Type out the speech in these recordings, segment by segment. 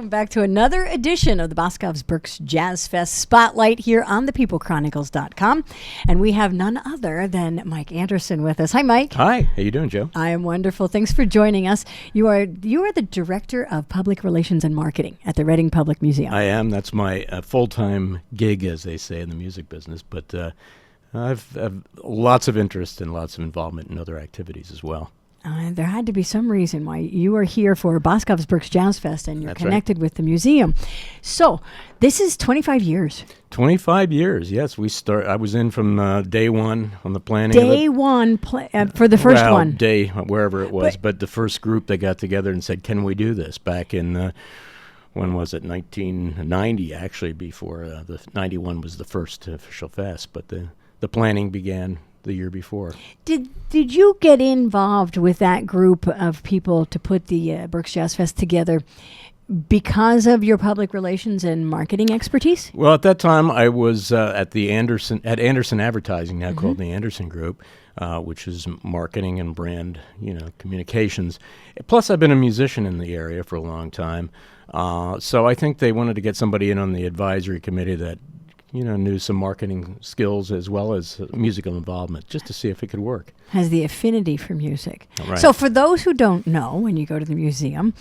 Back to another edition of the Boscov's Berks Jazz Fest Spotlight here on thepeoplechronicles.com. And we have none other than Mike Anderson with us. Hi, Mike. Hi. How you doing, Joe? I am wonderful. Thanks for joining us. You are the Director of Public Relations and Marketing at the Reading Public Museum. I am. That's my full-time gig, as they say in the music business. But I've lots of interest and lots of involvement in other activities as well. There had to be some reason why you are here for Boscov's Berks Jazz Fest, and you're That's connected right. with the museum. So this is 25 years. 25 years, yes. I was in from day one on the planning of it. Day one for the first one. Day, wherever it was. But the first group that got together and said, can we do this? Back in, when was it? 1990, actually, before the 91 was the first official fest. But the planning began the year before. Did you get involved with that group of people to put the Berks Jazz Fest together because of your public relations and marketing expertise? Well, at that time, I was at Anderson Advertising, now called the Anderson Group, which is marketing and brand, communications. Plus, I've been a musician in the area for a long time, so I think they wanted to get somebody in on the advisory committee that knew some marketing skills as well as musical involvement, just to see if it could work. Has the affinity for music. Right. So for those who don't know, when you go to the museum,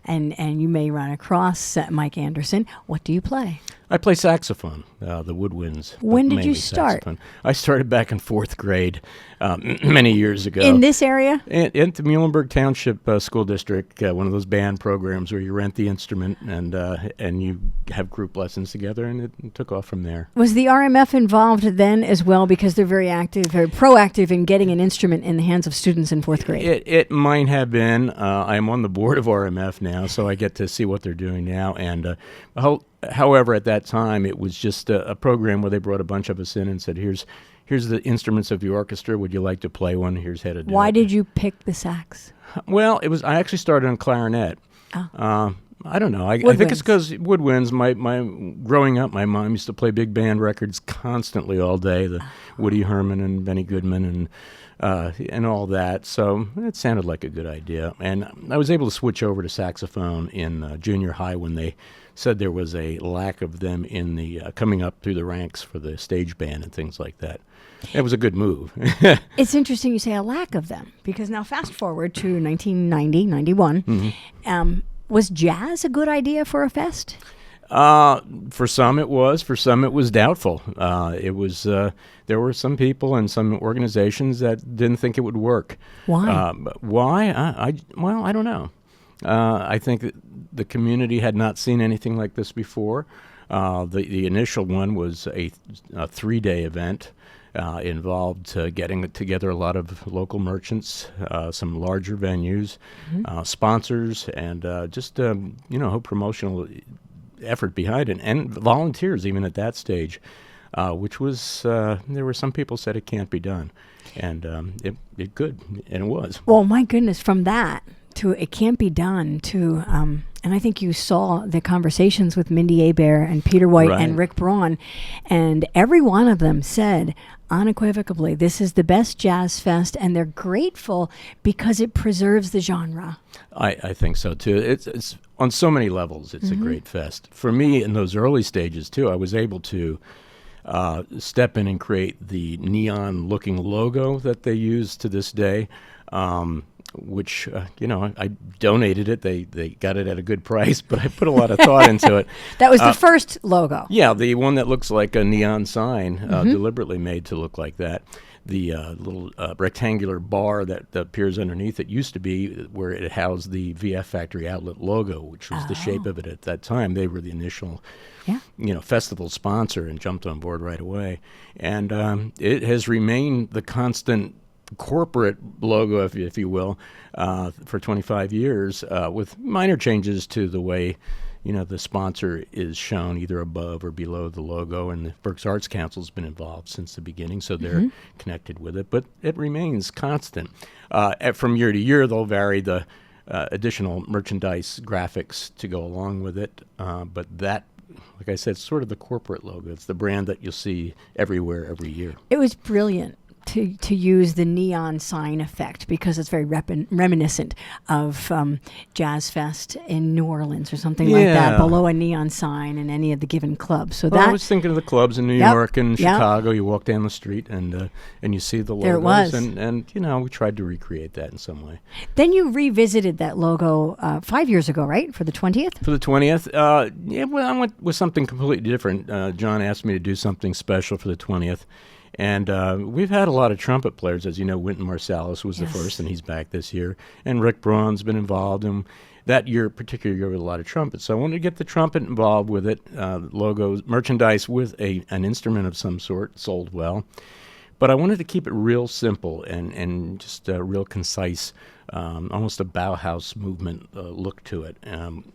and you may run across Mike Anderson, what do you play? I play saxophone, the woodwinds. When did you mainly start? Saxophone. I started back in 4th grade many years ago. In this area? In the Muhlenberg Township School District, one of those band programs where you rent the instrument and you have group lessons together, and it took off from there. Was the RMF involved then as well, because they're very active, very proactive in getting an instrument in the hands of students in 4th grade? It might have been. I'm on the board of RMF now, so I get to see what they're doing now. And however, at that time, it was just a program where they brought a bunch of us in and said, here's the instruments of the orchestra. Would you like to play one? Here's how to do it. Why did you pick the sax? Well, I actually started on clarinet. Oh. I don't know. I think it's because woodwinds. My growing up, my mom used to play big band records constantly all day. The Woody Herman and Benny Goodman and all that. So it sounded like a good idea. And I was able to switch over to saxophone in junior high when they said there was a lack of them in the coming up through the ranks for the stage band and things like that. It was a good move. It's interesting you say a lack of them, because now fast forward to 1990, 91. Mm-hmm. Was jazz a good idea for a fest? For some it was. For some it was doubtful. It was. There were some people and some organizations that didn't think it would work. Why? Why? I don't know. I think that the community had not seen anything like this before. The initial one was a 3-day event. Involved getting together a lot of local merchants, some larger venues, sponsors, and just promotional effort behind it, and volunteers even at that stage, which was there were some people said it can't be done, and it could, and it was. Well, my goodness, from that to it can't be done to and I think you saw the conversations with Mindi Abair and Peter White and Rick Braun, and every one of them said unequivocally, this is the best jazz fest, and they're grateful because it preserves the genre. I think so too. It's on so many levels. It's a great fest. For me, in those early stages too, I was able to step in and create the neon-looking logo that they use to this day. Which, I donated it. They got it at a good price, but I put a lot of thought into it. That was the first logo. Yeah, the one that looks like a neon sign, deliberately made to look like that. The little rectangular bar that appears underneath it used to be where it housed the VF Factory Outlet logo, which was the shape of it at that time. They were the initial festival sponsor and jumped on board right away. And it has remained the constant corporate logo, if you will, for 25 years, with minor changes to the way the sponsor is shown either above or below the logo, and the Berks Arts Council's been involved since the beginning, so they're connected with it. But it remains constant. From year to year, they'll vary the additional merchandise graphics to go along with it. But that, like I said, it's sort of the corporate logo. It's the brand that you'll see everywhere every year. It was brilliant to use the neon sign effect because it's very reminiscent of Jazz Fest in New Orleans or something like that, below a neon sign in any of the given clubs. So I was thinking of the clubs in New York and Chicago. You walk down the street and you see the logos. There it was. And we tried to recreate that in some way. Then you revisited that logo 5 years ago, right, for the 20th? For the 20th? Well, I went with something completely different. John asked me to do something special for the 20th. And we've had a lot of trumpet players. As you know, Wynton Marsalis was the first, and he's back this year. And Rick Braun's been involved. And that year, particular year, with a lot of trumpets. So I wanted to get the trumpet involved with it, logos, merchandise with an instrument of some sort, sold well. But I wanted to keep it real simple and just real concise, almost a Bauhaus movement look to it.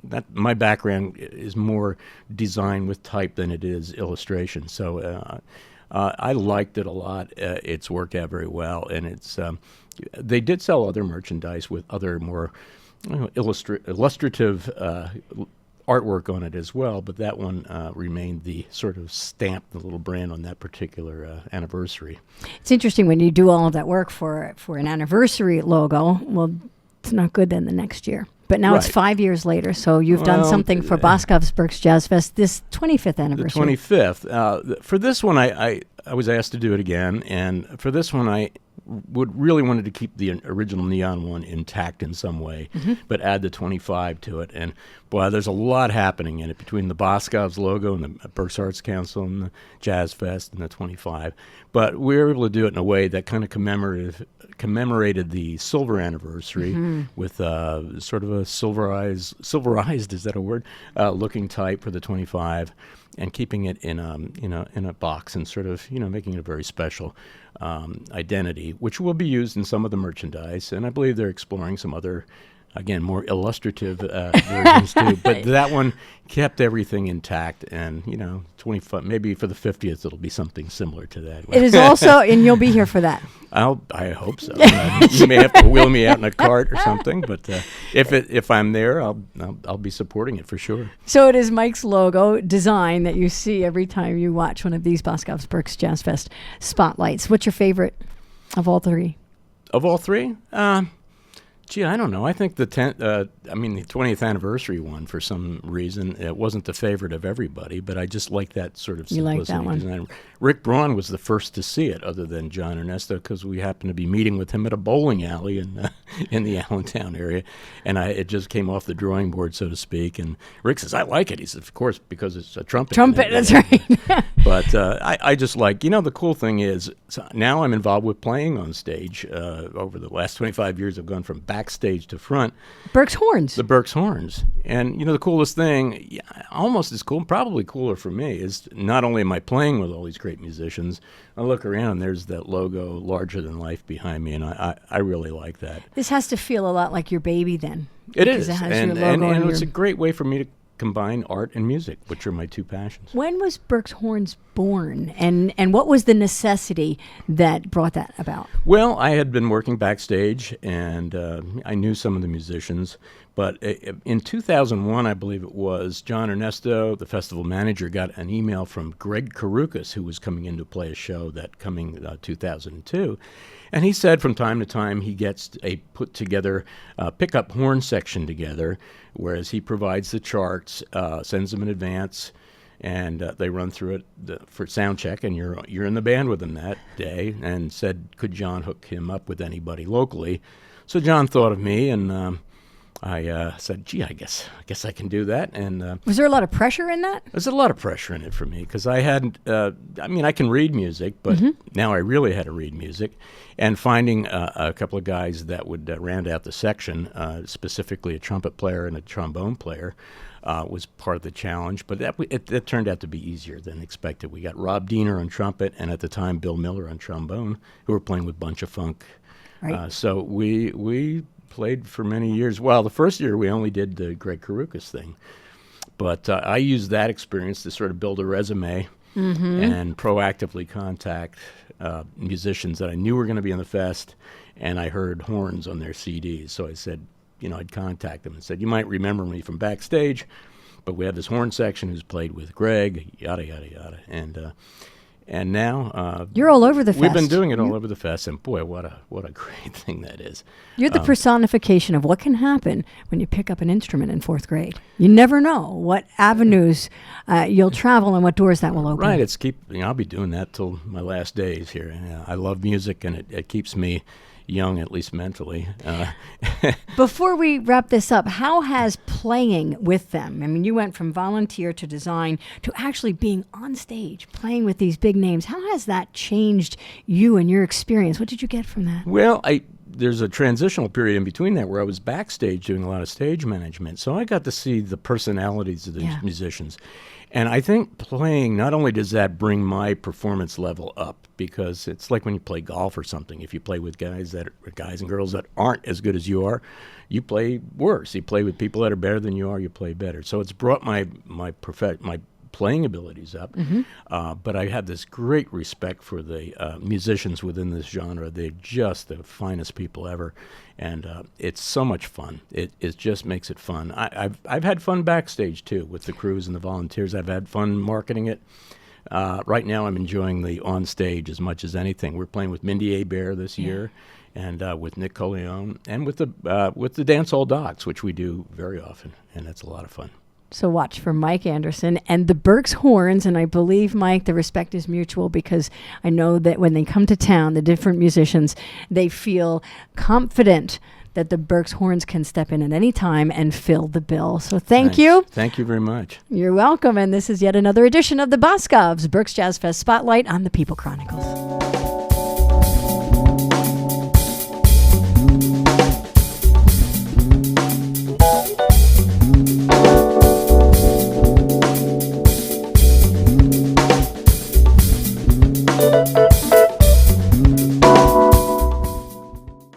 That my background is more design with type than it is illustration. So I liked it a lot. It's worked out very well, and it's. They did sell other merchandise with other more illustrative artwork on it as well, but that one remained the sort of stamp, the little brand on that particular anniversary. It's interesting when you do all of that work for an anniversary logo. Well, it's not good then the next year. But now it's 5 years later, so you've done something for Boscov's Berks Jazz Fest, this 25th anniversary. The 25th. For this one, I was asked to do it again, and for this one, I really wanted to keep the original neon one intact in some way, but add the 25 to it. And boy, there's a lot happening in it between the Boscov's logo and the Berks Arts Council and the Jazz Fest and the 25. But we were able to do it in a way that kind of commemorated the silver anniversary with sort of a silverized, is that a word? Looking type for the 25, and keeping it in a box and sort of making it a very special identity, which will be used in some of the merchandise. And I believe they're exploring some other, again, more illustrative versions too. But that one kept everything intact, and 25, maybe for the 50th it'll be something similar to that. It is also, and you'll be here for that. I hope so. You may have to wheel me out in a cart or something, but if I'm there, I'll be supporting it for sure. So it is Mike's logo design that you see every time you watch one of these Boscov's Berks Jazz Fest spotlights. What's your favorite of all three? Of all three? Gee, I don't know. I think the 20th anniversary one, for some reason, it wasn't the favorite of everybody, but I just like that sort of simplicity. You like that one? Design. Rick Braun was the first to see it, other than John Ernesto, because we happened to be meeting with him at a bowling alley in the Allentown area, and it just came off the drawing board, so to speak. And Rick says, "I like it." He says, "Of course, because it's a trumpet." Trumpet, that's right. But I just like, the cool thing is, so now I'm involved with playing on stage. Over the last 25 years, I've gone from backstage to front. Berks Horns. The Berks Horns. And, the coolest thing, almost as cool, probably cooler for me, is not only am I playing with all these great musicians, I look around and there's that logo larger than life behind me, and I really like that. This has to feel a lot like your baby then. It is. It has and your logo and it's a great way for me to combine art and music, which are my two passions. When was Berks Horns born, and what was the necessity that brought that about? Well, I had been working backstage, and I knew some of the musicians, but in 2001, I believe it was, John Ernesto, the festival manager, got an email from Greg Karukas, who was coming in to play a show that coming 2002. And he said from time to time he gets a put together pickup horn section together, whereas he provides the charts, sends them in advance, and they run through it for sound check, and you're in the band with them that day, and said, could John hook him up with anybody locally? So John thought of me, and I said, gee, I guess I can do that. And was there a lot of pressure in that? There's a lot of pressure in it for me, because I hadn't, I can read music, but now I really had to read music. And finding a couple of guys that would round out the section, specifically a trumpet player and a trombone player, was part of the challenge. But that turned out to be easier than expected. We got Rob Diener on trumpet, and at the time Bill Miller on trombone, who were playing with Bunch of Funk. Right. So we played for many years. Well, the first year we only did the Greg Karukas thing. But I used that experience to sort of build a resume and proactively contact musicians that I knew were going to be on the fest, and I heard horns on their CDs. So I said, I'd contact them and said, you might remember me from backstage, but we have this horn section who's played with Greg, yada, yada, yada. And now you're all over the fest. We've been doing it all over the fest, and boy, what a great thing that is. You're the personification of what can happen when you pick up an instrument in 4th grade. You never know what avenues you'll travel and what doors that will open. Right. I'll be doing that till my last days here. I love music, and it keeps me young, at least mentally. Before we wrap this up, how has playing with them, I mean, you went from volunteer to design to actually being on stage, playing with these big names. How has that changed you and your experience? What did you get from that? Well, there's a transitional period in between that where I was backstage doing a lot of stage management. So I got to see the personalities of these musicians. And I think playing, not only does that bring my performance level up, because it's like when you play golf or something. If you play with guys and girls that aren't as good as you are, you play worse. You play with people that are better than you are, you play better. So it's brought my playing abilities up. But I have this great respect for the musicians within this genre. They're just the finest people ever. And it's so much fun. It just makes it fun. I've had fun backstage, too, with the crews and the volunteers. I've had fun marketing it. Right now I'm enjoying the on stage as much as anything. We're playing with Mindi Abair this year, and with Nick Coleone, and with the Dance Hall Docs, which we do very often, and it's a lot of fun. So watch for Mike Anderson and the Berks Horns, and I believe, Mike, the respect is mutual, because I know that when they come to town, the different musicians, they feel confident that the Berks Horns can step in at any time and fill the bill. So thank you. Thank you very much. You're welcome, and this is yet another edition of the Boscov's Berks Jazz Fest Spotlight on the People Chronicles.